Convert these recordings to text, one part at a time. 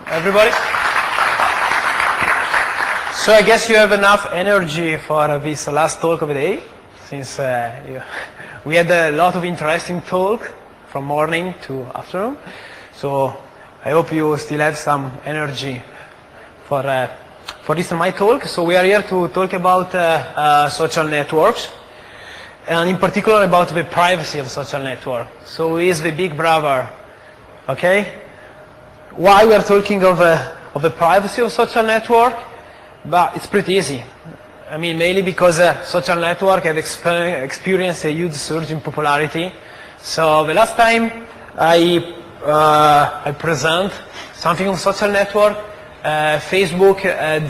everybody. So I guess you have enough energy for this last talk of the day, since we had a lot of interesting talk from morning to afternoon. So I hope you still have some energy for this my talk. So we are here to talk about social networks, and in particular about the privacy of social network. So who is the big brother? Okay? Why we are talking of the privacy of social network? But it's pretty easy. I mean, mainly because social network have experienced a huge surge in popularity. So the last time I present something on social network, Facebook had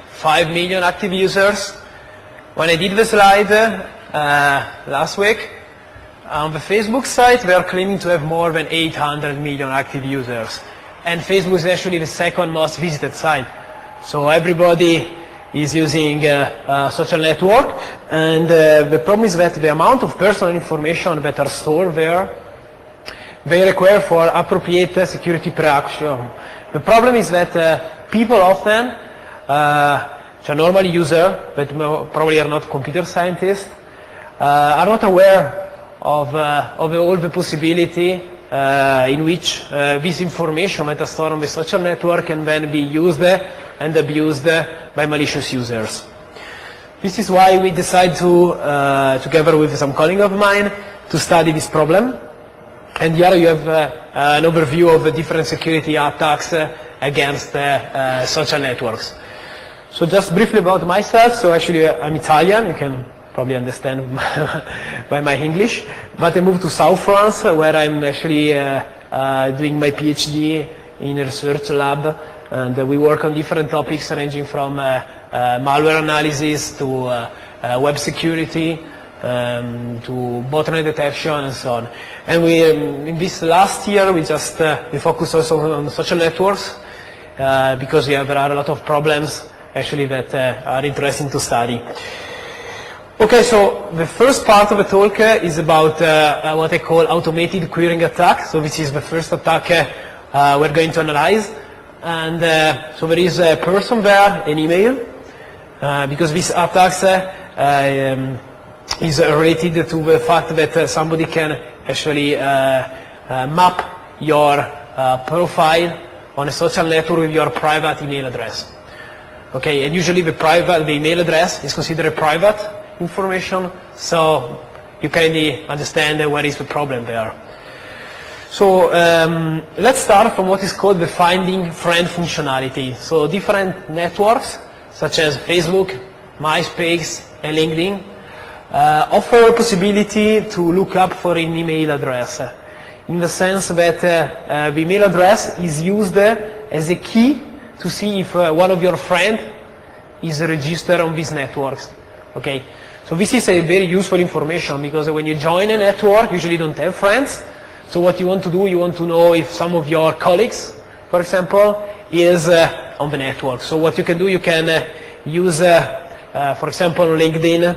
5 million active users. When I did the slide last week, on the Facebook site, they are claiming to have more than 800 million active users. And Facebook is actually the second most visited site. So everybody is using social network, and the problem is that the amount of personal information that are stored there, they require for appropriate security precaution. The problem is that people often, normal user, but probably are not computer scientists, are not aware of all the possibility in which this information that is stored on the social network can then be used and abused by malicious users. This is why we decided to, together with some colleague of mine, to study this problem. And here you have an overview of the different security attacks against social networks. So just briefly about myself. So actually I'm Italian. You can probably understand by my English. But I moved to South France, where I'm actually doing my PhD in a research lab. And we work on different topics ranging from malware analysis to web security, to botnet detection and so on. And we, in this last year, we focus also on social networks because there are a lot of problems actually that are interesting to study. Okay, so the first part of the talk is about what I call automated querying attack. So this is the first attack we're going to analyze. And so there is a person there, an email, because this attacks is related to the fact that somebody can actually map your profile on a social network with your private email address. Okay, and usually the email address is considered private information, so you kindly understand where is the problem there. So let's start from what is called the finding friend functionality. So different networks, such as Facebook, MySpace, and LinkedIn, offer a possibility to look up for an email address, in the sense that the email address is used as a key to see if one of your friends is registered on these networks. Okay, so this is a very useful information, because when you join a network, usually you don't have friends. So what you want to do, you want to know if some of your colleagues, for example, is on the network. So what you can do, you can use, for example, LinkedIn,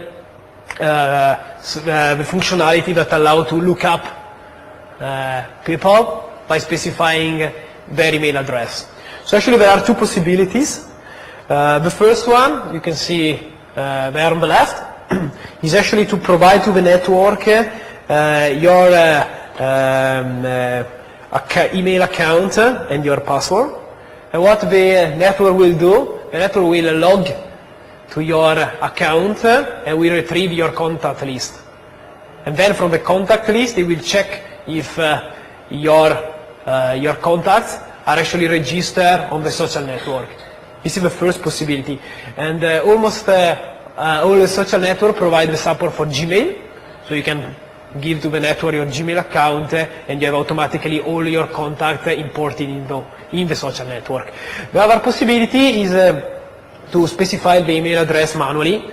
the functionality that allows to look up people by specifying their email address. So actually there are two possibilities. The first one, you can see there on the left, is actually to provide to the network your email account and your password. And what the network will do, the network will log to your account and will retrieve your contact list. And then from the contact list, it will check if your contacts are actually registered on the social network. This is the first possibility. And almost all the social networks provide the support for Gmail, so you can give to the network your Gmail account and you have automatically all your contacts imported in the social network. The other possibility is to specify the email address manually,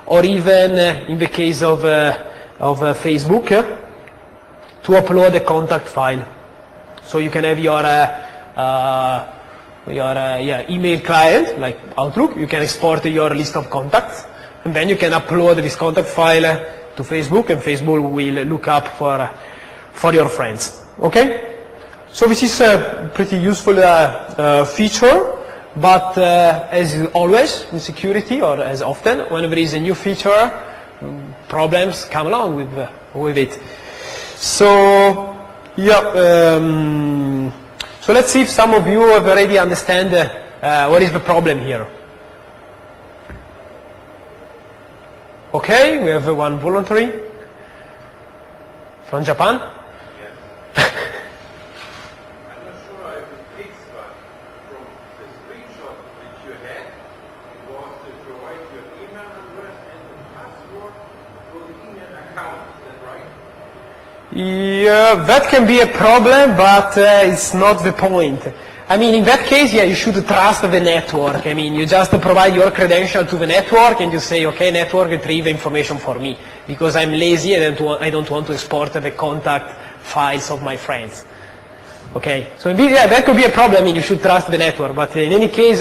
or even in the case of Facebook, to upload a contact file. So you can have your email client, like Outlook, you can export your list of contacts, and then you can upload this contact file to Facebook, and Facebook will look up for your friends. Okay? So this is a pretty useful feature, but as always in security, or as often, when there is a new feature, problems come along with it. So, yeah, so let's see if some of you have already understand what is the problem here. Okay, we have one voluntary from Japan. Yeah, that can be a problem, but it's not the point. I mean, in that case, yeah, you should trust the network. I mean, you just provide your credential to the network and you say, okay, network, retrieve information for me, because I'm lazy and I don't want to export the contact files of my friends. Okay, so yeah, that could be a problem. I mean, you should trust the network, but in any case,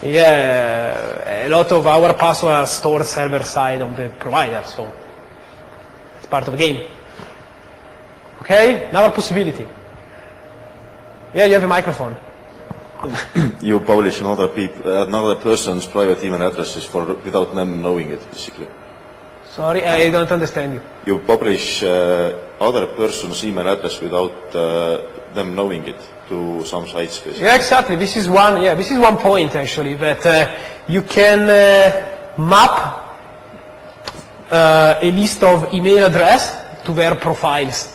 yeah, a lot of our passwords are stored server side of the provider, so it's part of the game. Okay, another possibility. Yeah, you have a microphone. You publish another person's private email addresses without them knowing it, basically. Sorry, I don't understand you. You publish other person's email address without them knowing it to some sites, basically. Yeah, exactly. This is one. Yeah, this is one point actually, that you can map a list of email address to their profiles.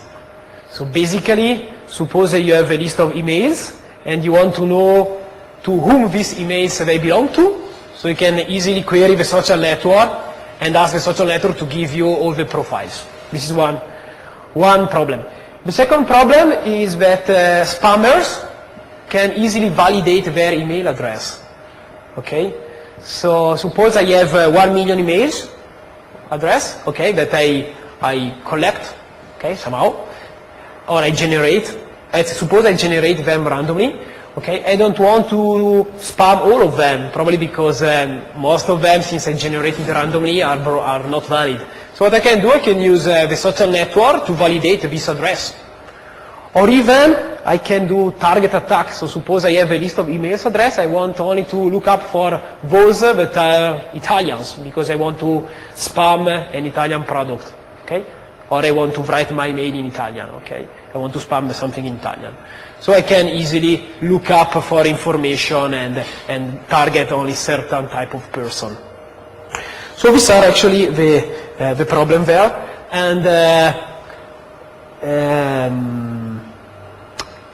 So basically, suppose that you have a list of emails and you want to know to whom these emails they belong to, so you can easily query the social network and ask the social network to give you all the profiles. This is one problem. The second problem is that spammers can easily validate their email address. Okay? So suppose I have 1 million emails address, okay, that I collect, okay, somehow, or I generate. Suppose I generate them randomly. Okay, I don't want to spam all of them, probably because most of them, since I generated randomly, are not valid. So what I can do, I can use the social network to validate this address. Or even, I can do target attacks. So suppose I have a list of emails address, I want only to look up for those that are Italians, because I want to spam an Italian product. Okay? Or I want to write my mail in Italian, okay? I want to spam something in Italian. So I can easily look up for information and target only certain type of person. So these are actually the problem there. And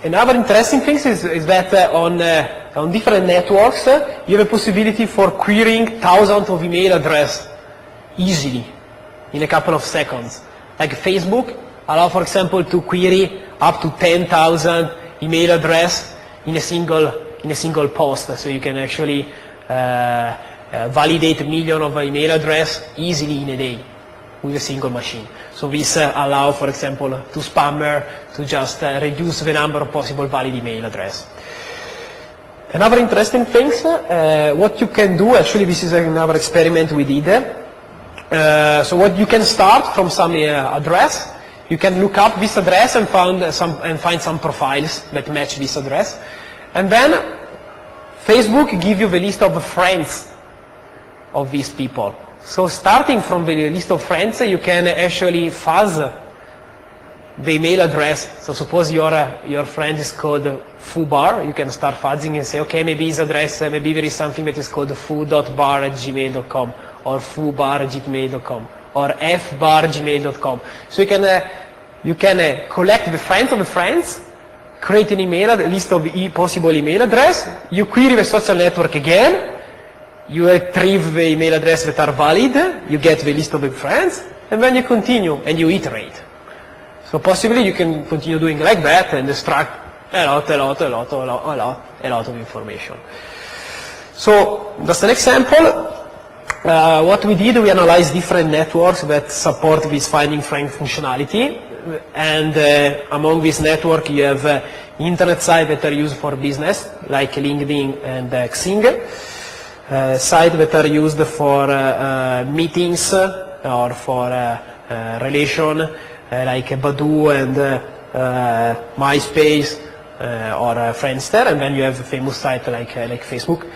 another interesting thing is that on different networks, you have a possibility for querying thousands of email addresses easily in a couple of seconds. Like Facebook allow, for example, to query up to 10,000 email address in a single post. So you can actually validate a million of email address easily in a day with a single machine. So this allow, for example, to spammer to just reduce the number of possible valid email address. Another interesting thing, what you can do, actually this is another experiment we did. So what you can start from some address, you can look up this address and find some profiles that match this address, and then Facebook give you the list of friends of these people. So starting from the list of friends, you can actually fuzz the email address. So suppose your friend is called foobar, you can start fuzzing and say, okay, maybe his address, maybe there is something that is called foo.bar@gmail.com. or foo.bar@gmail.com, or fbar@gmail.com. So you can collect the friends of the friends, create an email, a list of possible email address, you query the social network again, you retrieve the email address that are valid, you get the list of the friends, and then you continue and you iterate. So possibly you can continue doing like that and extract a lot of information. So that's an example. What we did, we analyzed different networks that support this finding friend functionality, and among this network you have internet sites that are used for business, like LinkedIn and Xing, sites that are used for meetings or for relation, like Badoo and MySpace, or Friendster, and then you have a famous site like Facebook.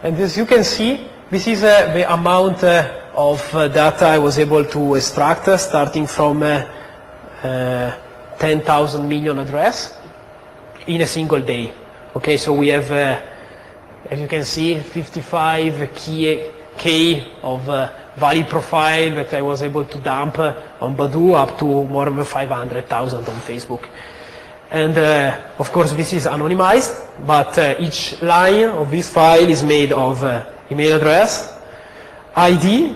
And as you can see, this is the amount of data I was able to extract starting from 10,000 million address in a single day. Okay, so we have, as you can see, 55K of valid profile that I was able to dump on Badu, up to more than 500,000 on Facebook. And of course this is anonymized, but each line of this file is made of email address, ID,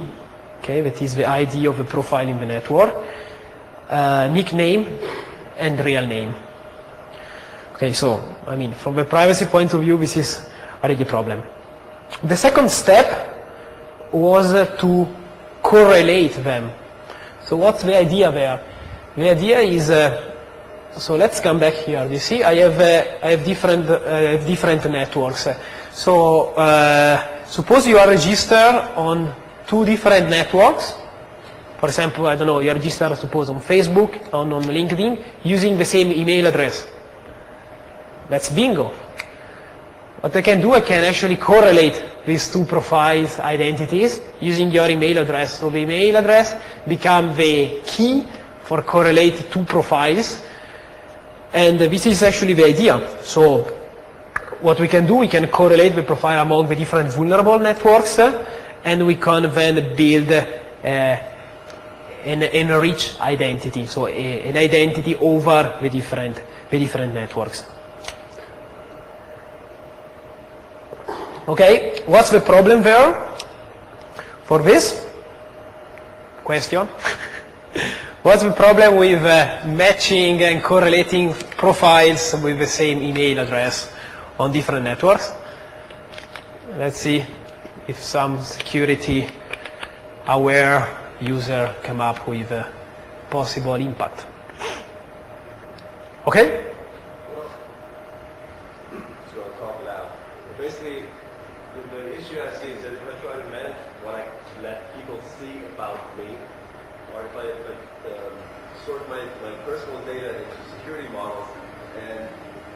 okay, that is the ID of the profile in the network, nickname, and real name. Okay, so, I mean, from the privacy point of view, this is already a problem. The second step was to correlate them. So what's the idea there? The idea is, so let's come back here. You see, I have different networks. So suppose you are registered on 2 different networks. For example, I don't know, you are registered, suppose, on Facebook, on LinkedIn, using the same email address. That's bingo. What I can do, I can actually correlate these 2 profiles' identities using your email address. So the email address becomes the key for correlate 2 profiles. And this is actually the idea. So what we can do, we can correlate the profile among the different vulnerable networks, and we can then build an enriched identity, so an identity over the different networks. Okay, what's the problem there for this question? What's the problem with matching and correlating profiles with the same email address on different networks? Let's see if some security aware user come up with a possible impact. Okay? So I'll talk loud. Basically, the issue I see is that if I try to manage what I let people see about me, or if I sort my personal data into security models, and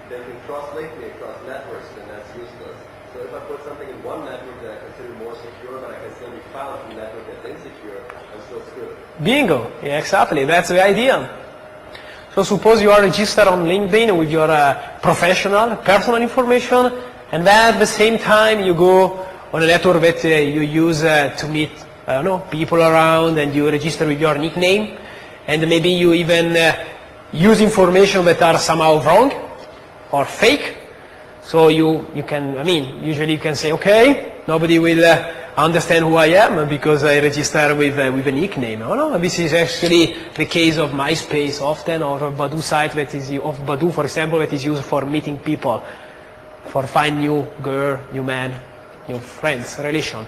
they can cross-link me across networks, then that's useless. So if I put something in one network that I consider more secure, but I can still be found from a network that's insecure, I'm still screwed. Bingo! Yeah, exactly. That's the idea. So suppose you are registered on LinkedIn with your personal information, and then at the same time you go on a network that you use to meet, I don't know, people around, and you register with your nickname, and maybe you even use information that are somehow wrong or fake. So you can, I mean, usually you can say, okay, nobody will understand who I am because I register with a nickname. Oh no, this is actually the case of MySpace often, or a Badu site that is, of Badu, for example, that is used for meeting people, for find new girl, new man, new friends, relation.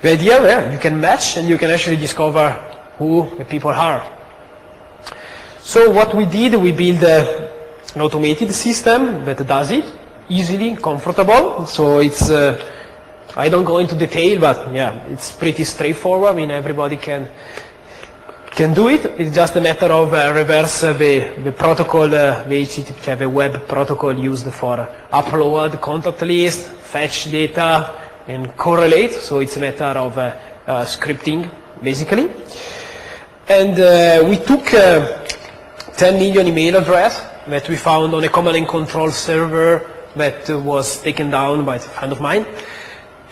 The idea there, you can match and you can actually discover who the people are. So what we did, we built an automated system that does it easily, comfortable. So it's, I don't go into detail, but yeah, it's pretty straightforward. I mean, everybody can do it. It's just a matter of reverse the protocol, the web protocol used for upload contact list, fetch data, and correlate. So it's a matter of scripting, basically. And we took 10 million email address that we found on a command and control server that was taken down by a friend of mine,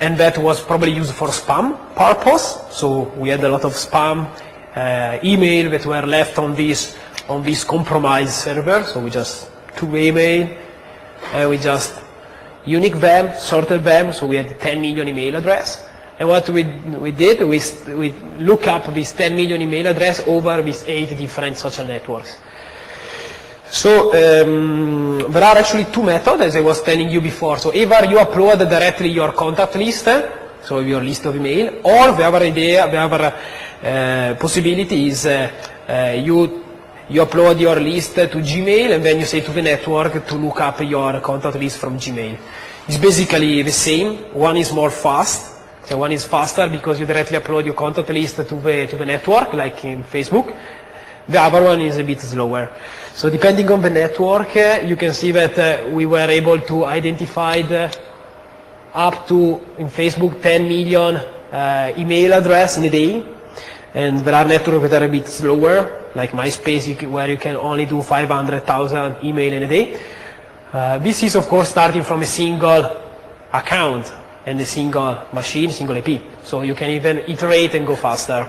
and that was probably used for spam purpose. So we had a lot of spam email that were left on this compromised server. So we just took the email and we just unique them, sorted them. So we had 10 million email address. And what we did, we look up this 10 million email address over these 8 different social networks. So there are actually 2 methods, as I was telling you before. So either you upload directly your contact list, so your list of email, or the other possibility is you upload your list to Gmail, and then you say to the network to look up your contact list from Gmail. It's basically the same. One is more fast. So one is faster because you directly upload your contact list to the network, like in Facebook. The other one is a bit slower. So depending on the network, you can see that we were able to identify up to, in Facebook, 10 million email address in a day. And there are networks that are a bit slower, like MySpace, where you can only do 500,000 email in a day. This is, of course, starting from a single account and a single machine, single IP. So you can even iterate and go faster.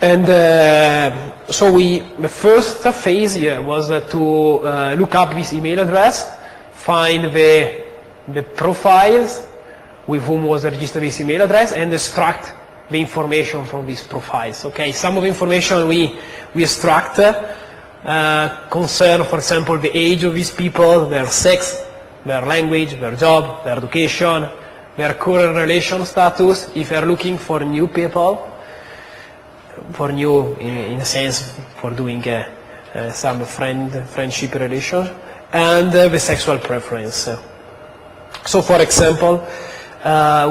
And so the first phase here was to look up this email address, find the profiles with whom was registered this email address, and extract the information from these profiles. Okay, some of the information we extract concern, for example, the age of these people, their sex, their language, their job, their education, their current relation status, if they're looking for new people, for new, in a sense, for doing some friendship relation, and the sexual preference. So, for example,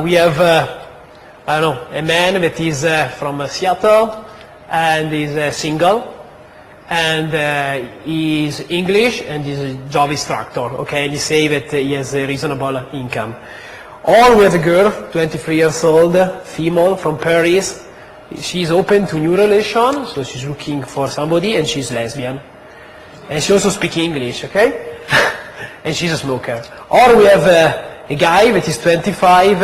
we have, I don't know, a man that is from Seattle and is single, and he's English and is a job instructor, okay, and he say that he has a reasonable income. Or we have a girl, 23 years old, female, from Paris. She's open to new relations, so she's looking for somebody, and she's lesbian. And she also speaks English, okay? And she's a smoker. Or we have a guy that is 25,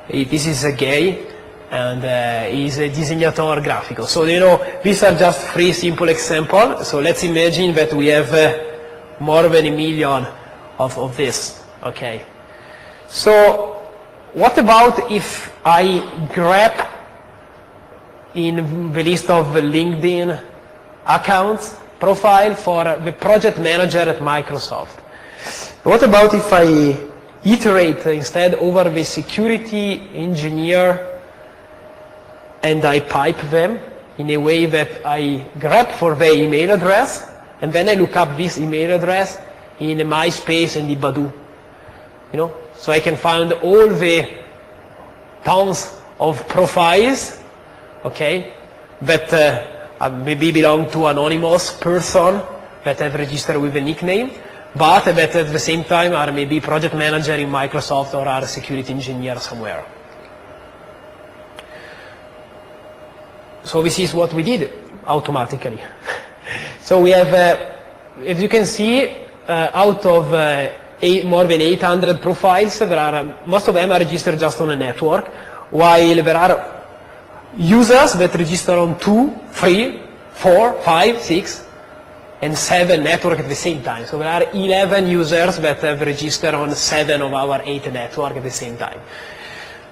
this is a gay, and he's a disegnator grafico. So, you know, these are just 3 simple examples. So let's imagine that we have more than 1 million of this, okay? So what about if I grab in the list of LinkedIn accounts profile for the project manager at Microsoft? What about if I iterate instead over the security engineer and I pipe them in a way that I grab for their email address and then I look up this email address in MySpace and in Badu, you know? So I can find all the tons of profiles, okay, that maybe belong to anonymous person that have registered with a nickname, but that at the same time are maybe project manager in Microsoft or are a security engineer somewhere. So this is what we did automatically. So we have, as you can see, out of more than 800 profiles, there are, most of them are registered just on a network, while there are users that register on 2, 3, 4, 5, 6, and 7 networks at the same time. So there are 11 users that have registered on 7 of our 8 networks at the same time.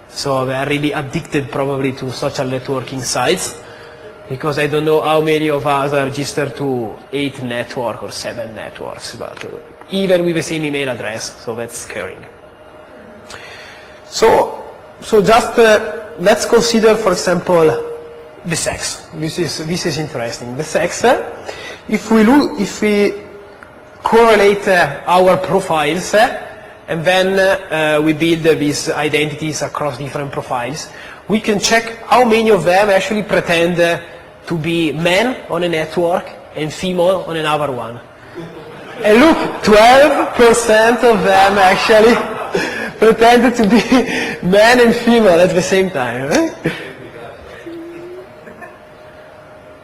So they are really addicted probably to social networking sites, because I don't know how many of us are registered to 8 networks or 7 networks, but even with the same email address, so that's scary. So just let's consider, for example, the sex. This is interesting. The sex. If we correlate our profiles and then we build these identities across different profiles, we can check how many of them actually pretend to be men on a network and female on another one. And look, 12% of them actually pretended to be man and female at the same time. Right?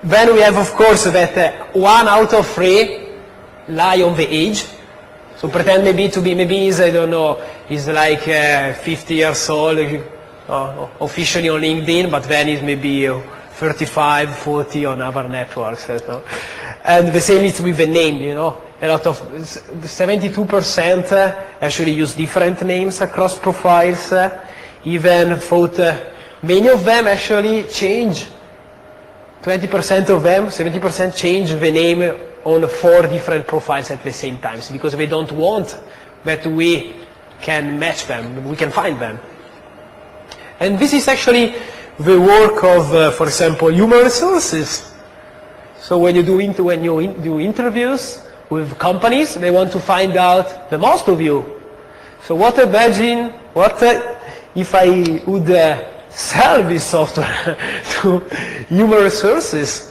Then we have, of course, that 1 out of 3 lie on the age. So pretend maybe to be, maybe he's, I don't know, he's like 50 years old, officially on LinkedIn, but then he's maybe 35, 40 on other networks. You know? And the same is with the name, you know. A lot of 72% actually use different names across profiles. Even thought many of them actually change. 20% of them, 70% change the name on 4 different profiles at the same time, because they don't want that we can match them, we can find them. And this is actually the work of, for example, human resources. So when you do interviews with companies, they want to find out the most of you. So what if I would sell this software to human resources?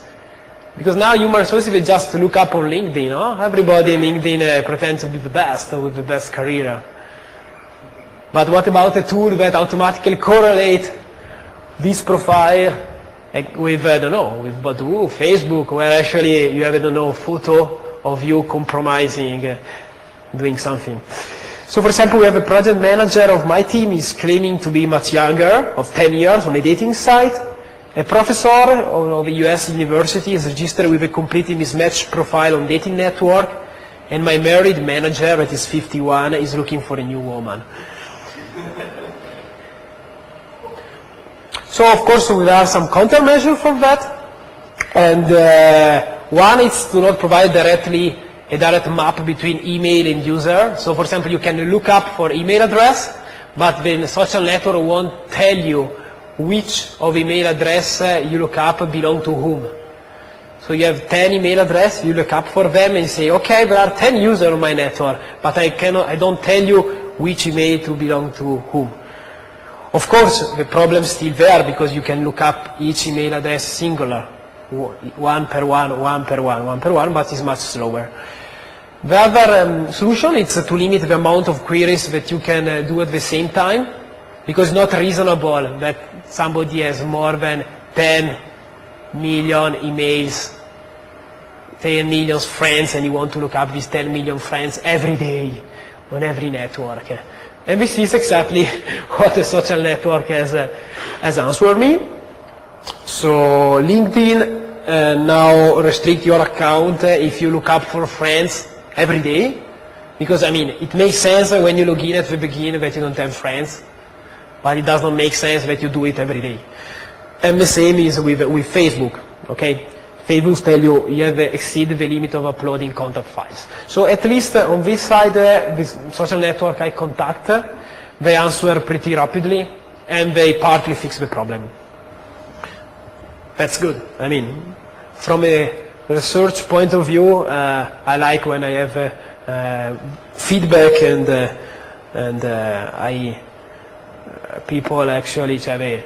Because now human resources will just look up on LinkedIn, no? Everybody in LinkedIn pretends to be the best, with the best career. But what about a tool that automatically correlates this profile with, I don't know, with Balduzzi, Facebook, where actually you have, I don't know, photo of you compromising, doing something. So for example, we have a project manager of my team is claiming to be much younger, of 10 years on a dating site. A professor of a US university is registered with a completely mismatched profile on dating network, and my married manager that is 51 is looking for a new woman. So of course there are some countermeasures for that, and one is to not provide directly a direct map between email and user. So for example, you can look up for email address, but the social network won't tell you which of email address you look up belong to whom. So you have 10 email address, you look up for them and say, okay, there are 10 users on my network, but I don't tell you which email to belong to whom. Of course, the problem is still there because you can look up each email address singular, one per one, but it's much slower. The other solution is to limit the amount of queries that you can do at the same time, because it's not reasonable that somebody has more than 10 million emails, 10 million friends, and you want to look up these 10 million friends every day on every network. And this is exactly what the social network has answered me. So LinkedIn now restrict your account if you look up for friends every day, because I mean it makes sense when you log in at the beginning that you don't have friends, but it does not make sense that you do it every day. And the same is with Facebook, okay? Facebook tell you you have exceeded the limit of uploading contact files. So at least on this side, this social network I contact, they answer pretty rapidly and they partly fix the problem. That's good. I mean, from a research point of view, I like when I have feedback and people actually have a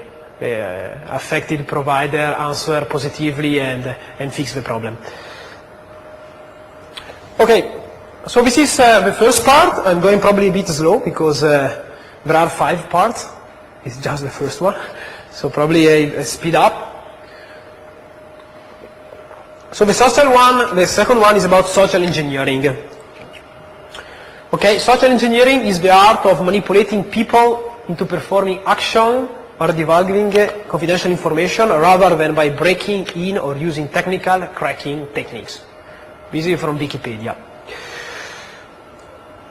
affected provider answer positively and fix the problem. Okay, so this is the first part. I'm going probably a bit slow because there are 5 parts. It's just the first one, so probably I speed up. So the second one is about social engineering. Okay, social engineering is the art of manipulating people into performing action or divulging confidential information rather than by breaking in or using technical cracking techniques. This is from Wikipedia.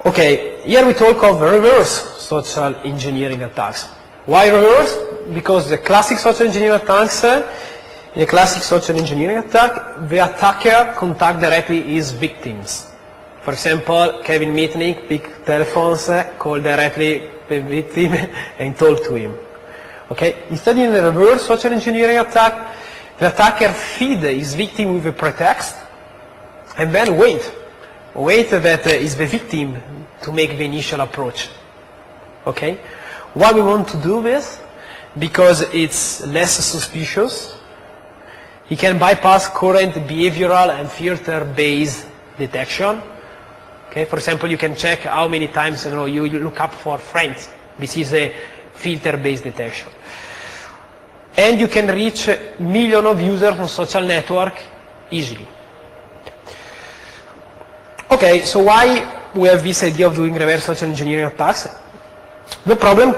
Okay, here we talk of reverse social engineering attacks. Why reverse? Because the classic social engineering attacks, in a classic social engineering attack, the attacker contact directly his victims. For example, Kevin Mitnick picked telephones, called directly the victim and talked to him. Okay? Instead, in a reverse social engineering attack, the attacker feeds his victim with a pretext and then wait that is the victim to make the initial approach. Okay? Why we want to do this? Because it's less suspicious. He can bypass current behavioral and filter-based detection. Okay? For example, you can check how many times you look up for friends. This is a filter-based detection. And you can reach millions of users on social network easily. Okay, so why we have this idea of doing reverse social engineering attacks? The problem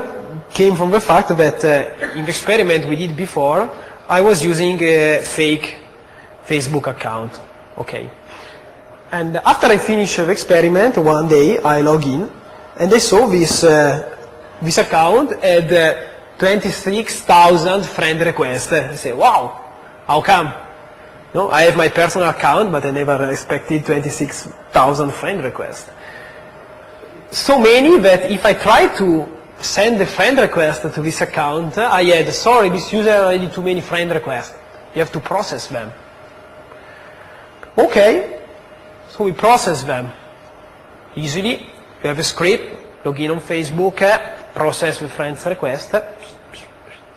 came from the fact that in the experiment we did before, I was using a fake Facebook account. Okay. And after I finished the experiment, one day I log in and I saw this account had 26,000 friend requests. I say, wow, how come? No, I have my personal account, but I never expected 26,000 friend requests. So many that if I try to send a friend request to this account, I had, sorry, this user already too many friend requests. You have to process them. Okay, so we process them easily. We have a script, log in on Facebook, process the friend's request,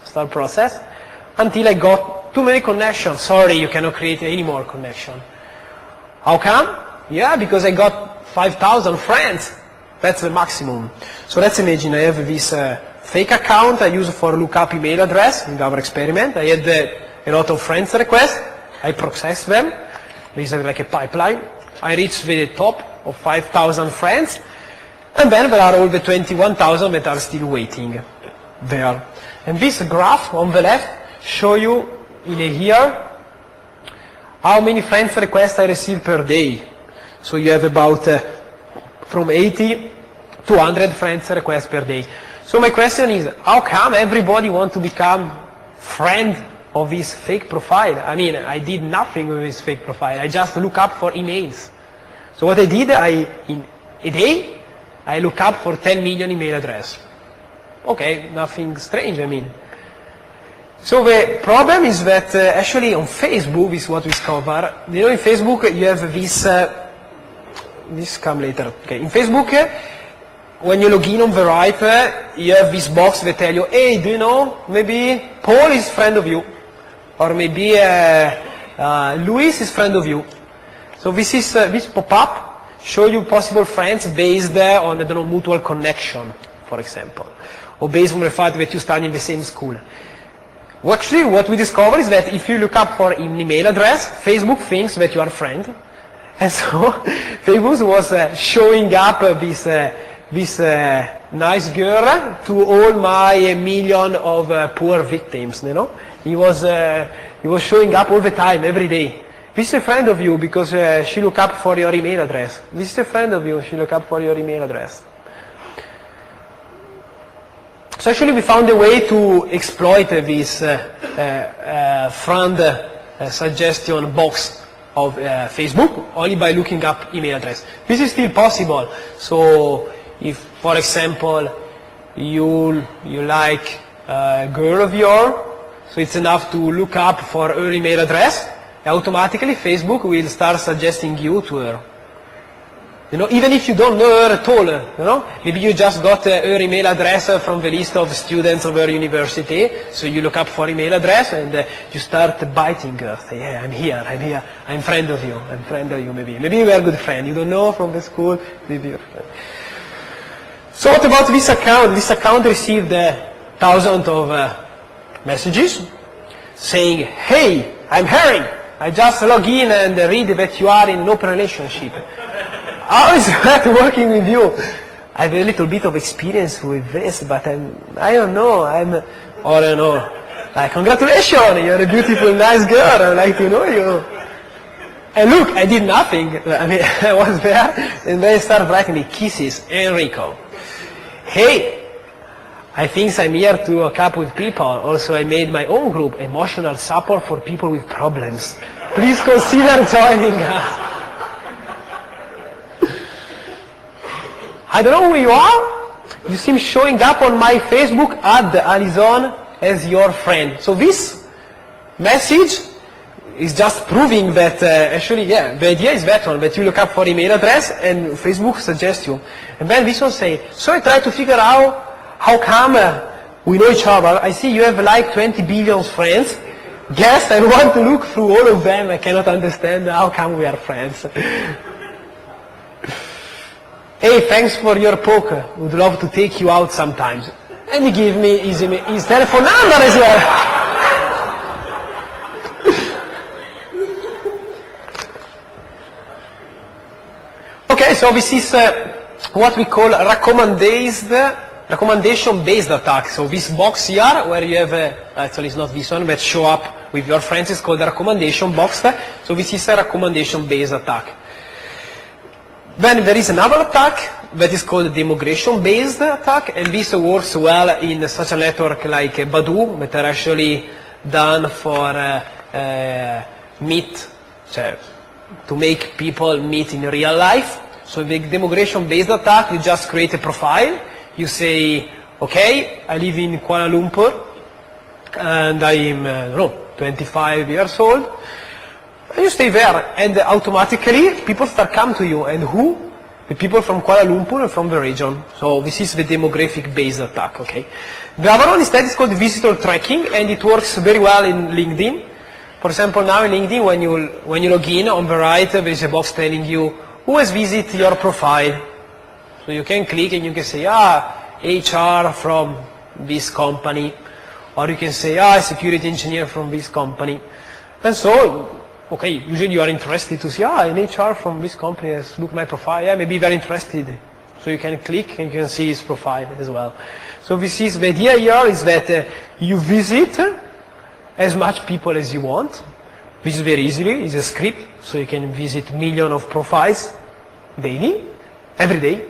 start process, until I got too many connections. Sorry, you cannot create any more connection. How come? Yeah, because I got 5,000 friends. That's the maximum. So let's imagine I have this fake account I use for look up email address in our experiment. I had a lot of friends requests. I process them. This is like a pipeline. I reach the top of 5,000 friends. And then there are all the 21,000 that are still waiting there. And this graph on the left show you in a year how many friends requests I receive per day. So you have about from 80 to 100 friends requests per day. So my question is, how come everybody wants to become friend of this fake profile? I mean, I did nothing with this fake profile. I just look up for emails. So what I did, in a day, I look up for 10 million email addresses. Okay, nothing strange, I mean. So the problem is that actually on Facebook, this is what we discover. You know, in Facebook you have this come later. Okay, in Facebook, when you log in on the right, you have this box that tell you, hey, do you know, maybe Paul is friend of you, or maybe Luis is friend of you. So this is this pop-up show you possible friends based on, I don't know, mutual connection, for example, or based on the fact that you study in the same school. Well, actually, what we discovered is that if you look up for an email address, Facebook thinks that you are a friend. And so Facebook was showing up this nice girl to all my million of poor victims, you know. He was showing up all the time, every day. This is a friend of you because she looked up for your email address. This is a friend of you, she looked up for your email address. So actually we found a way to exploit this friend suggestion box of Facebook only by looking up email address. This is still possible. So if, for example, you like a girl of yours, so it's enough to look up for her email address, automatically Facebook will start suggesting you to her. You know, even if you don't know her at all, you know, maybe you just got her email address from the list of students of her university, so you look up for email address and you start biting her, say, yeah, I'm here, I'm friend of you, maybe we are good friends, you don't know from the school, maybe you're friend. So what about this account? This account received thousands of messages saying, hey, I'm Harry, I just log in and read that you are in an open relationship. How is that working with you? I have a little bit of experience with this, but I don't know, like, congratulations, you're a beautiful, nice girl, I'd like to know you. And look, I did nothing. I mean, I was there, and then I started writing me, kisses, Enrico. Hey, I think I'm here to hook up with people. Also, I made my own group, emotional support for people with problems. Please consider joining us. I don't know who you are. You seem showing up on my Facebook, add Alison as your friend. So this message is just proving that actually, yeah, the idea is that one, that you look up for email address and Facebook suggests you. And then this one say, so I try to figure out how come we know each other. I see you have like 20 billion friends. Guess I want to look through all of them. I cannot understand how come we are friends. Hey, thanks for your poker. Would love to take you out sometimes. And he gave me his telephone number as well. Okay, so this is what we call recommendation-based attack. So this box here, where you have, actually it's not this one, but show up with your friends, is called the recommendation box. So this is a recommendation-based attack. Then there is another attack that is called demogration-based attack, and this works well in such a network like Badu, that are actually done for to make people meet in real life. So the demogration-based attack, you just create a profile. You say, okay, I live in Kuala Lumpur, and I'm 25 years old. And you stay there, and automatically people start come to you. And who? The people from Kuala Lumpur and from the region. So this is the demographic-based attack, okay? The other one instead is called visitor tracking, and it works very well in LinkedIn. For example, now in LinkedIn, when you log in, on the right there is a box telling you who has visited your profile. So you can click and you can say, HR from this company, or you can say, security engineer from this company. And so, okay, usually you are interested to see, an HR from this company has looked at my profile, maybe they're interested. So you can click and you can see his profile as well. So this is, the idea here is that you visit as much people as you want. This is very easily, it's a script, so you can visit millions of profiles daily, every day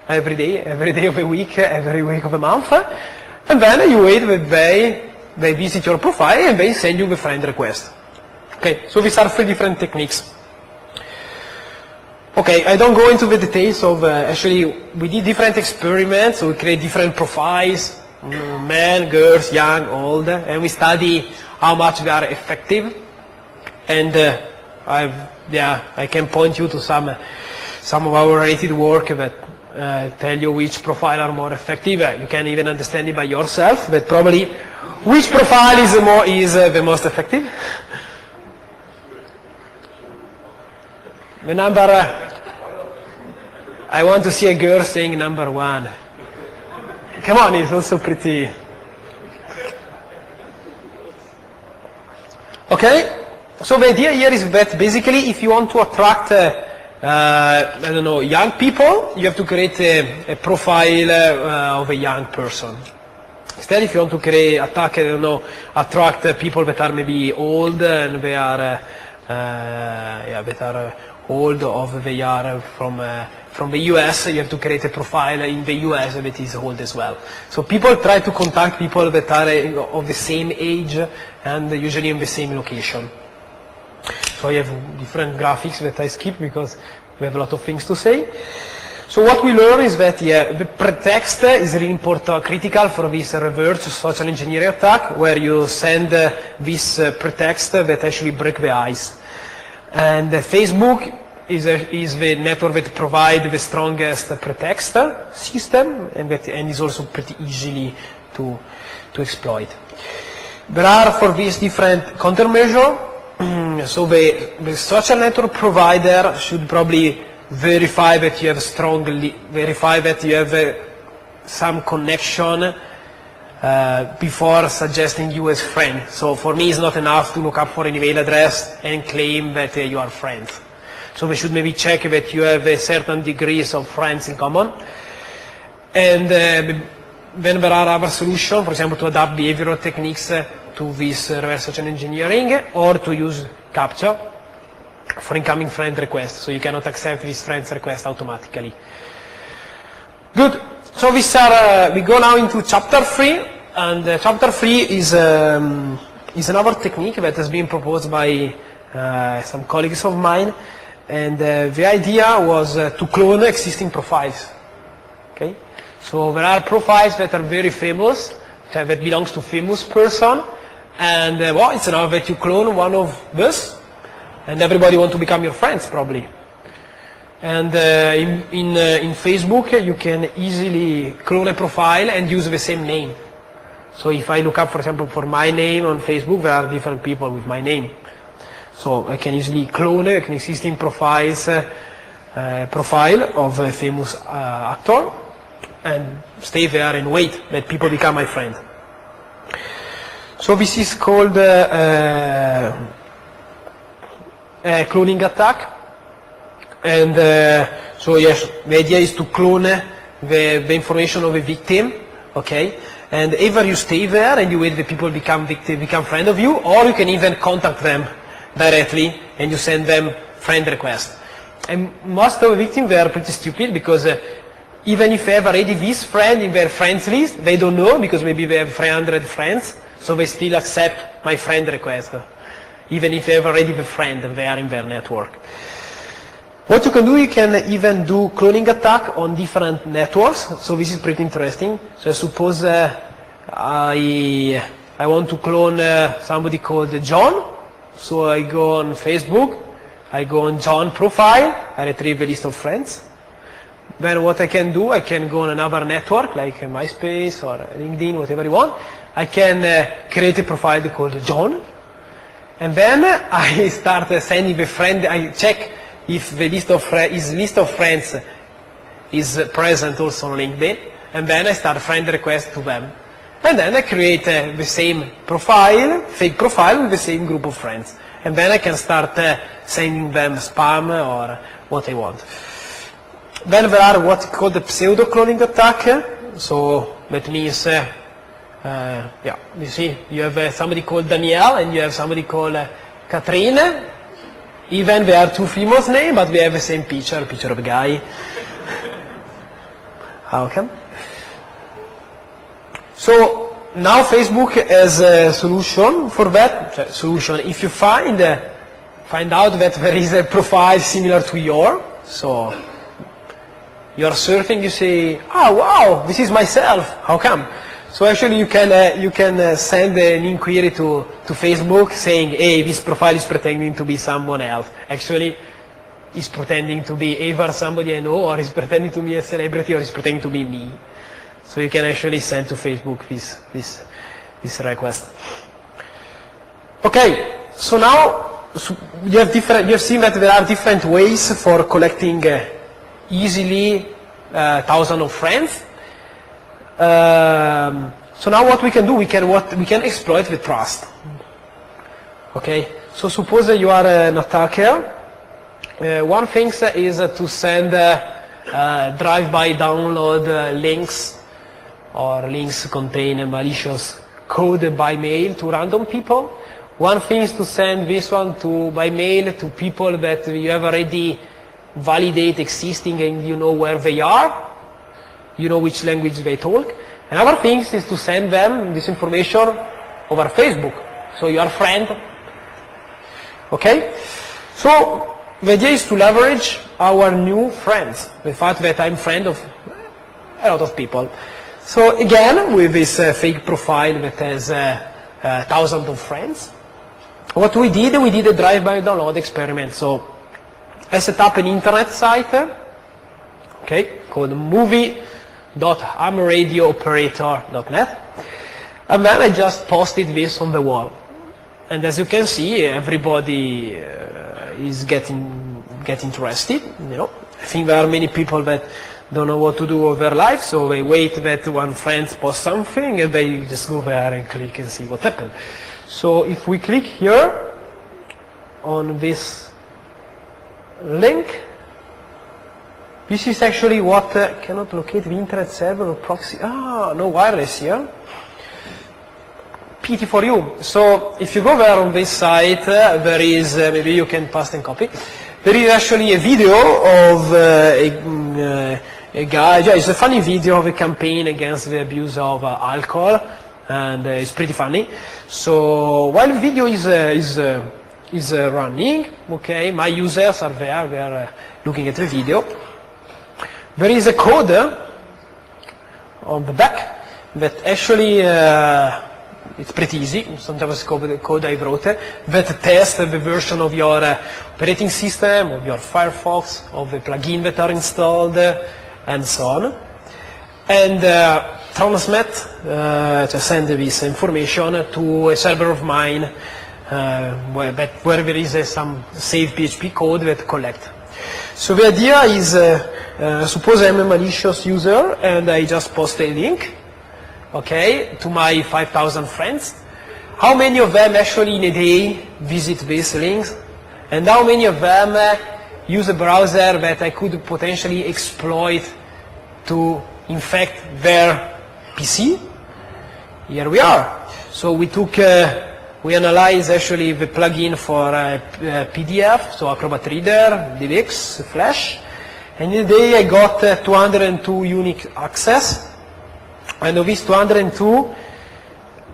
of the week, every week of the month. And then you wait that they visit your profile and they send you the friend request. Okay, so these are 3 different techniques. Okay, I don't go into the details of, actually, we did different experiments, so we create different profiles, men, girls, young, old, and we study how much they are effective. And I can point you to some of our related work that tell you which profile are more effective. You can even understand it by yourself, but probably which profile is the most effective. The number, I want to see a girl saying number 1. Come on, it's also pretty. Okay, so the idea here is that basically if you want to attract, young people, you have to create a profile of a young person. Instead, if you want to attract people that are maybe old and they are, old, or they are from the US, you have to create a profile in the US that is old as well. So people try to contact people that are of the same age and usually in the same location. So I have different graphics that I skip because we have a lot of things to say. So what we learn is that the pretext is really important, critical for this reverse social engineering attack, where you send this pretext that actually break the ice. And Facebook is the network that provides the strongest pretext system, and is also pretty easily to exploit. There are for this different countermeasures. So the social network provider should probably verify that you have some connection before suggesting you as friend. So for me, it's not enough to look up for an email address and claim that you are friends. So we should maybe check that you have a certain degrees of friends in common. And then there are other solutions, for example, to adapt behavioral techniques to this reverse social engineering, or to use CAPTCHA for incoming friend requests. So you cannot accept this friend's request automatically. Good. So we go now into chapter 3, and chapter 3 is another technique that has been proposed by some colleagues of mine, and the idea was to clone existing profiles. Okay, so there are profiles that are very famous, that belongs to famous person, and it's enough that you clone one of this, and everybody want to become your friends probably. And in Facebook, you can easily clone a profile and use the same name. So if I look up, for example, for my name on Facebook, there are different people with my name. So I can easily clone an existing profile of a famous actor and stay there and wait that people become my friend. So this is called a cloning attack. And so yes, the idea is to clone the information of a victim, okay? And either you stay there and you wait the people become friend of you, or you can even contact them directly and you send them friend request. And most of the victims, they are pretty stupid, because even if they have already this friend in their friends list, they don't know, because maybe they have 300 friends, so they still accept my friend request, even if they have already the friend and they are in their network. What you can do, you can even do cloning attack on different networks. So this is pretty interesting. So suppose I want to clone somebody called John. So I go on Facebook, I go on John profile, I retrieve a list of friends. Then what I can do, I can go on another network like MySpace or LinkedIn, whatever you want. I can create a profile called John. And then I start sending the friend, I check if the list of his list of friends is present also on LinkedIn, and then I start friend request to them. And then I create the same profile, fake profile with the same group of friends. And then I can start sending them spam or what I want. Then there are what's called the pseudo-cloning attack. So that means, yeah, you see, you have somebody called Danielle and you have somebody called Catherine. Even they are two females names, but we have the same picture of a guy. How come? So now Facebook has a solution for that. Solution. If you find out that there is a profile similar to yours, so you're surfing, you say, oh wow, this is myself. How come? So actually you can send an inquiry to Facebook saying, hey, this profile is pretending to be someone else. Actually, he's pretending to be either somebody I know, or he's pretending to be a celebrity, or he's pretending to be me. So you can actually send to Facebook this request. Okay, so now you have seen that there are different ways for collecting easily thousands of friends. So now what we can do, we can exploit the trust. Okay, so suppose you are an attacker. One thing is to send drive-by download links, or links contain malicious code by mail to random people. One thing is to send this one by mail to people that you have already validate existing and you know where they are, you know which language they talk. Another thing is to send them this information over Facebook, so your friend. Okay? So the idea is to leverage our new friends, the fact that I'm friend of a lot of people. So again, with this fake profile that has thousands of friends, what we did a drive-by download experiment. So I set up an internet site, okay, called movie.amradiooperator.net, and then I just posted this on the wall. And as you can see, everybody is getting interested. You know, I think there are many people that don't know what to do with their life, so they wait that one friend posts something and they just go there and click and see what happened. So if we click here on this link, this is actually what cannot locate the internet server or proxy. Ah, no wireless here. Pity for you. So if you go there on this site, there is, maybe you can paste and copy. There is actually a video of a guy. Yeah, it's a funny video of a campaign against the abuse of alcohol, and it's pretty funny. So while the video is running, okay, my users are there. They are looking at the video. There is a code on the back that actually it's pretty easy. Sometimes the code I wrote that tests the version of your operating system, of your Firefox, of the plugin that are installed, and so on. And send this information to a server of mine where there is some saved PHP code that collect. So the idea is, suppose I'm a malicious user and I just post a link, okay, to my 5,000 friends. How many of them actually in a day visit these links? And how many of them use a browser that I could potentially exploit to infect their PC? Here we are. So we analyzed actually the plugin for PDF, so Acrobat Reader, DivX, Flash. And in a day I got 202 unique access. And of these 202,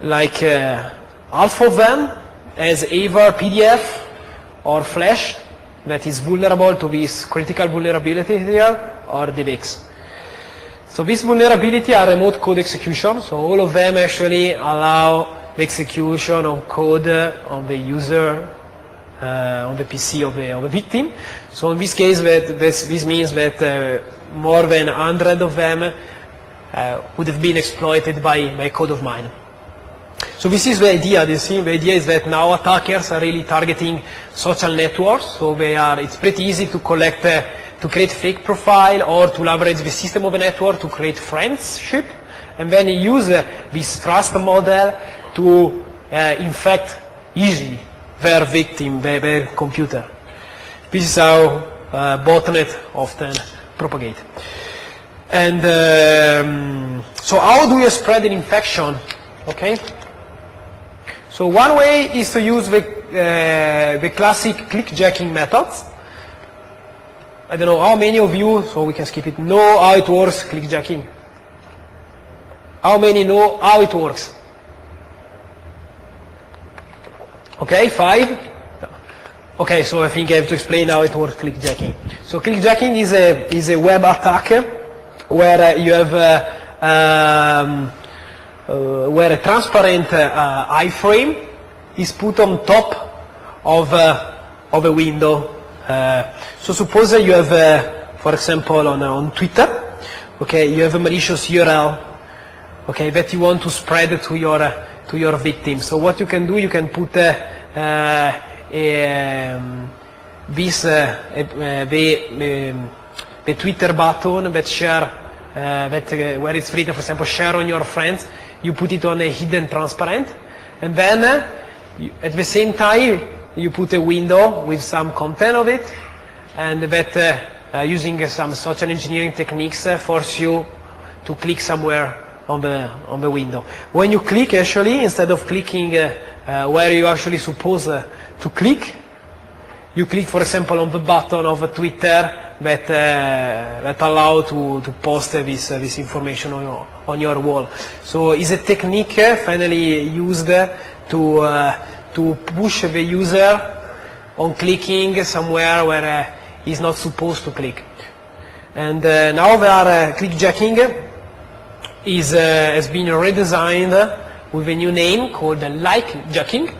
like half of them has either PDF or Flash that is vulnerable to this critical vulnerability here, or DivX. So this vulnerability are remote code execution, so all of them actually allow the execution of code on the user, on the PC of the victim. So in this case, this means that more than 100 of them would have been exploited by a code of mine. So this is the idea. You see, the idea is that now attackers are really targeting social networks. So it's pretty easy to collect, to create fake profile or to leverage the system of a network to create friendship, and then you use this trust model to infect easily their victim, their computer. This is how botnet often propagate. And so how do you spread an infection? Okay. So one way is to use the classic clickjacking methods. I don't know how many of you, so we can skip it, know how it works, clickjacking. How many know how it works? Okay, 5? Okay, so I think I have to explain how it works, clickjacking. So clickjacking is a web attack where you have where a transparent iframe is put on top of a window. So suppose you have, for example, on Twitter, okay, you have a malicious URL, okay, that you want to spread to your victims. So what you can do, you can put the Twitter button that share where it's written, for example, share on your friends. You put it on a hidden transparent, and then at the same time you put a window with some content of it, and that using some social engineering techniques force you to click somewhere on the window. When you click, actually, instead of clicking where you actually supposed to click, you click, for example, on the button of Twitter that allow to post this information on your wall. So it's a technique finally used to push the user on clicking somewhere where he's not supposed to click. And now clickjacking has been redesigned with a new name called likejacking.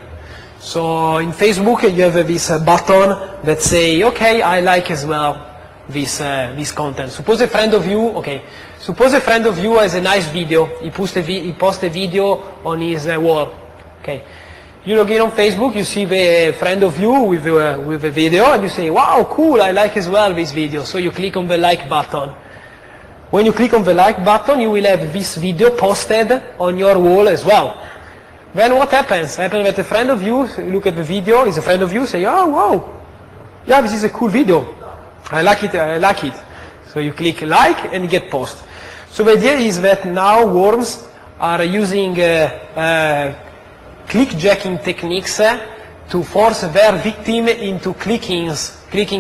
So in Facebook you have this button that say, okay, I like as well this content. Suppose a friend of you has a nice video. He posts a video on his wall. Okay, you log in on Facebook, you see the friend of you with a video, and you say, wow, cool, I like as well this video. So you click on the like button. When you click on the like button, you will have this video posted on your wall as well. Then what happens? Happens that a friend of you look at the video, is a friend of you, say, oh wow, yeah, this is a cool video. I like it. So you click like and get post. So the idea is that now worms are using clickjacking techniques to force their victim into clicking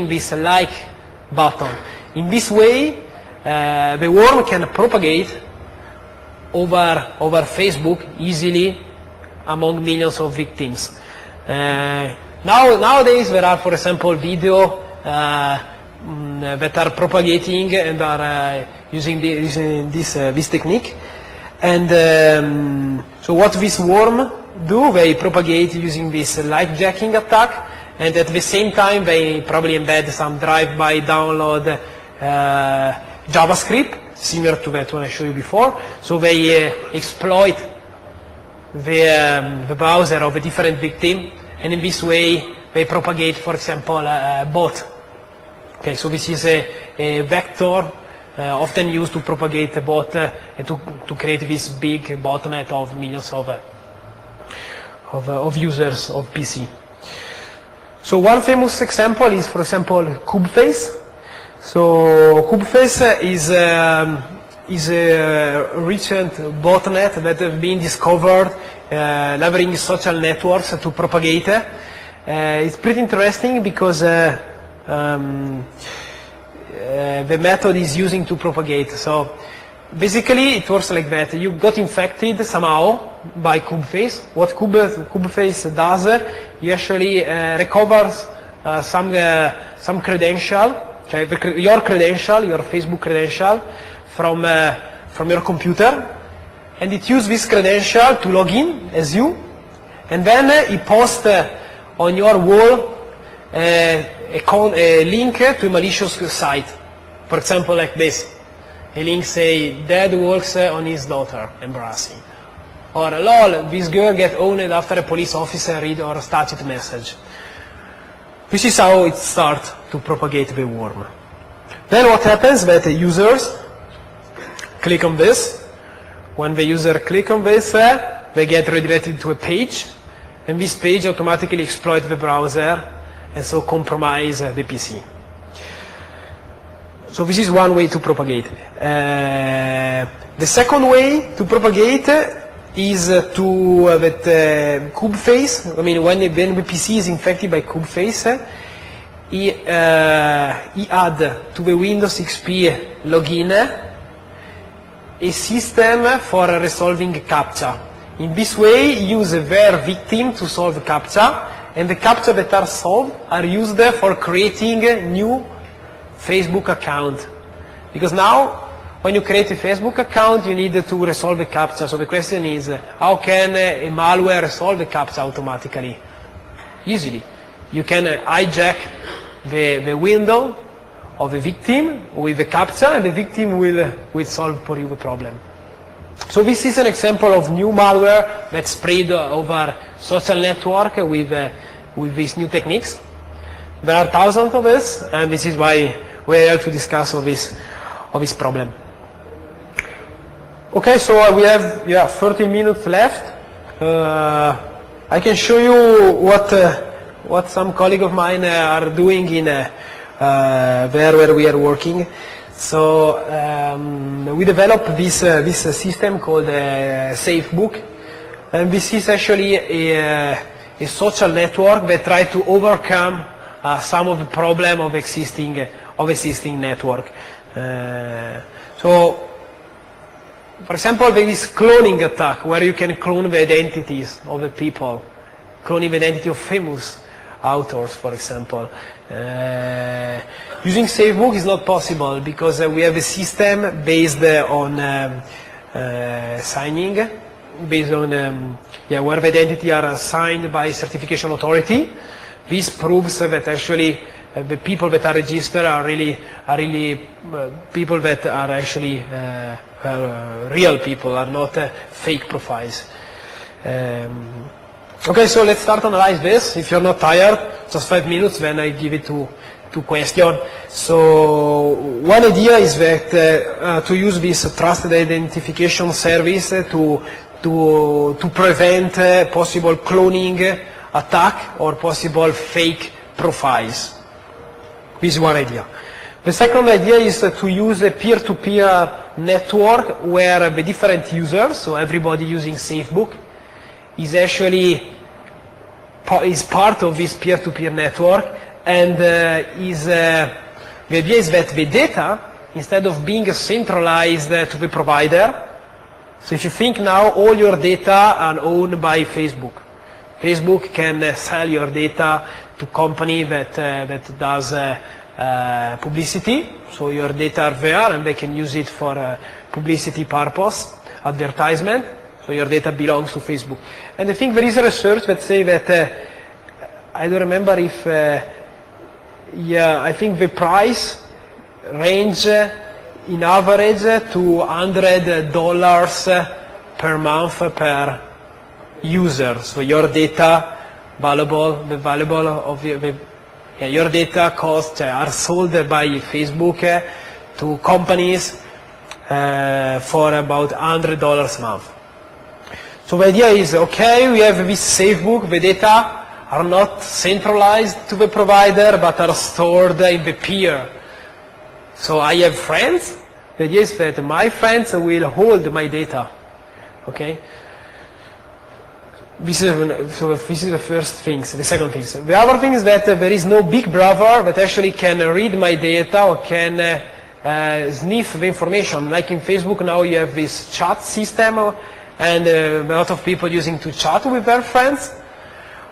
this like button. In this way, the worm can propagate over Facebook easily among millions of victims. Nowadays there are, for example, video that are propagating and are using this technique. And so what this worm do, they propagate using this likejacking attack, and at the same time they probably embed some drive-by download JavaScript, similar to that one I showed you before. So they exploit the browser of a different victim, and in this way they propagate, for example, a bot. Okay, so this is a vector often used to propagate a bot and to create this big botnet of millions of users of PC. So one famous example is, for example, Kubeface. So Kubeface is a recent botnet that have been discovered leveraging social networks to propagate. It's pretty interesting because the method is using to propagate. So basically it works like that. You got infected somehow by Kubeface. What Kubeface does, he actually recovers some credential, your credential, your Facebook credential from your computer, and it uses this credential to log in as you, and then it posts on your wall a link to a malicious site. For example, like this. A link say, dad works on his daughter, embarrassing. or lol, this girl get owned after a police officer read or status message. This is how it starts to propagate the worm. Then what happens that the users click on this. When the user click on this, they get redirected to a page, and this page automatically exploits the browser and so compromise the PC. So this is one way to propagate. The second way to propagate is with kube face. I mean, when the PC is infected by kube face, he add to the Windows XP login a system for resolving CAPTCHA. In this way, use their victim to solve CAPTCHA, and the CAPTCHA that are solved are used for creating a new Facebook account. Because now, when you create a Facebook account, you need to resolve the CAPTCHA. So the question is, how can a malware resolve the CAPTCHA automatically? Easily. You can hijack the window of the victim with the CAPTCHA, and the victim will solve for you the problem. So this is an example of new malware that spread over social network with these new techniques. There are thousands of this, and this is why we're here to discuss all this problem. Okay, so we have 30 minutes left. I can show you what some colleagues of mine are doing in where we are working. So we developed this system called SafeBook, and this is actually a social network that tries to overcome some of the problem of existing network. So, for example, there is cloning attack where you can clone the identities of the people, cloning the identity of famous authors, for example. Using SafeBook is not possible because we have a system based on signing, based on where the identity are signed by certification authority. This proves that actually the people that are registered are really people that are actually real people, are not fake profiles. Okay, so let's start to analyze this. If you're not tired, just 5 minutes, then I give it to question. So one idea is that to use this trusted identification service to prevent possible cloning attack or possible fake profiles. This is one idea. The second idea is to use a peer-to-peer network where the different users, so everybody using SafeBook, is actually part of this peer-to-peer network, and the idea is that the data, instead of being centralized to the provider, so if you think now all your data are owned by Facebook. Facebook can sell your data to company that does publicity, so your data are there and they can use it for publicity purpose, advertisement, so your data belongs to Facebook. And I think there is a research that say that, I don't remember if, I think the price range in average to $100 per month per user. So your data your data costs are sold by Facebook to companies for about $100 a month. So the idea is, okay, we have this SafeBook, the data are not centralized to the provider, but are stored in the peer. So I have friends. The idea is that my friends will hold my data. Okay? This is the first thing. The second thing. The other thing is that there is no big brother that actually can read my data or can sniff the information. Like in Facebook now you have this chat system, and a lot of people using to chat with their friends.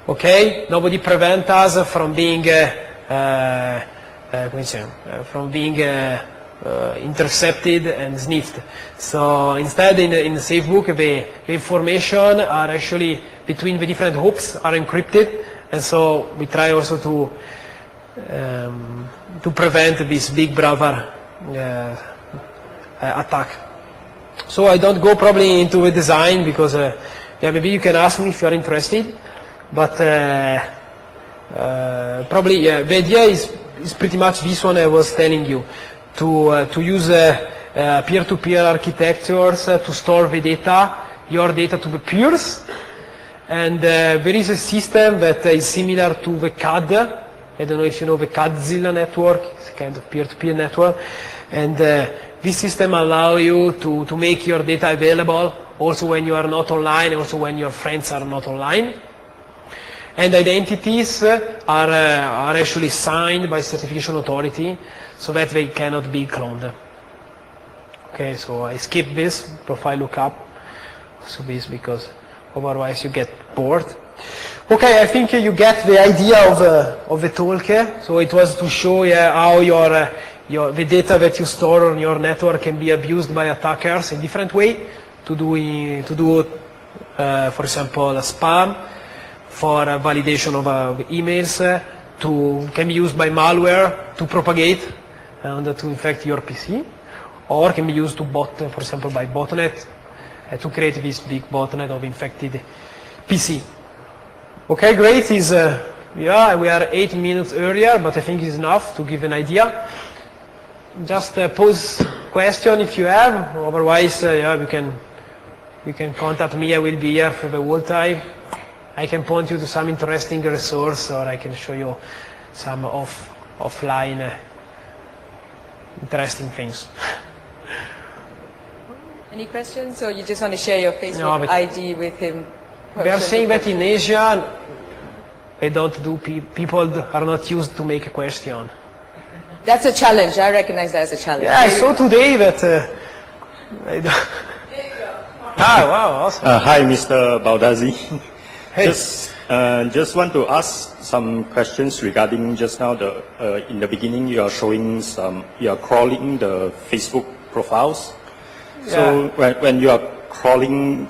Okay, nobody prevents us from being intercepted and sniffed. So instead, in SafeBook, the information are actually between the different hoops are encrypted, and so we try also to prevent this big brother attack. So I don't go probably into the design because, yeah, maybe you can ask me if you're interested. But probably, yeah, the idea is pretty much this one I was telling you, to use peer-to-peer architectures to store the data, your data to the peers. And there is a system that is similar to the CAD. I don't know if you know the CADzilla network. It's a kind of peer-to-peer network. And this system allows you to make your data available also when you are not online, also when your friends are not online. And identities are actually signed by certification authority so that they cannot be cloned. Okay, so I skip this profile lookup. So this because otherwise you get bored. Okay, I think you get the idea of the talk. So it was to show how the data that you store on your network can be abused by attackers in different way to do for example, spam, for validation of emails, can be used by malware to propagate and to infect your PC, or can be used to for example, by botnet to create this big botnet of infected PC. Okay, great. Yeah, we are 8 minutes earlier, but I think it's enough to give an idea. Just pose question if you have. Otherwise, yeah, you can contact me. I will be here for the whole time. I can point you to some interesting resource, or I can show you some offline interesting things. Any questions, or you just want to share your Facebook ID with him? They are saying that in Asia, they don't do. People are not used to make a question. That's a challenge. I recognize that as a challenge. Yeah, I saw today that. I don't. Wow, awesome. Hi, Mr. Balduzzi. Hey. Just want to ask some questions regarding just now in the beginning you are showing you are crawling the Facebook profiles. So when you are crawling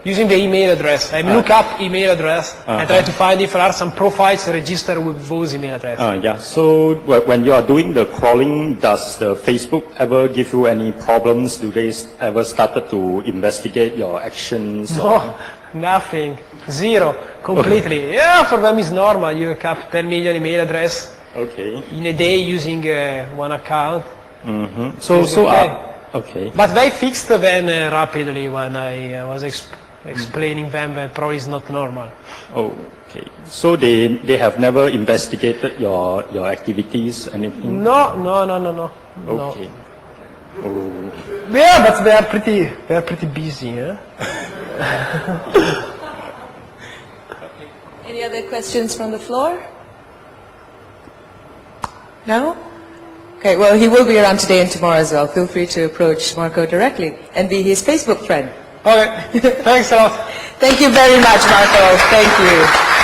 using the email address, I look up email address and try to find if there are some profiles registered with those email addresses. yeah. So when you are doing the crawling, does the Facebook ever give you any problems? Do they ever started to investigate your actions? No, nothing, zero, completely. Yeah, for them it's normal. You look up 10 million email address in a day using one account. Okay. But they fixed them rapidly when I was explaining them that probably is not normal. Okay. So they have never investigated your activities, anything? No. Okay. No. Yeah, but they are pretty busy. Yeah? Any other questions from the floor? No? Okay, well, he will be around today and tomorrow as well. Feel free to approach Marco directly and be his Facebook friend. Okay, thanks a lot. Thank you very much, Marco. Thank you.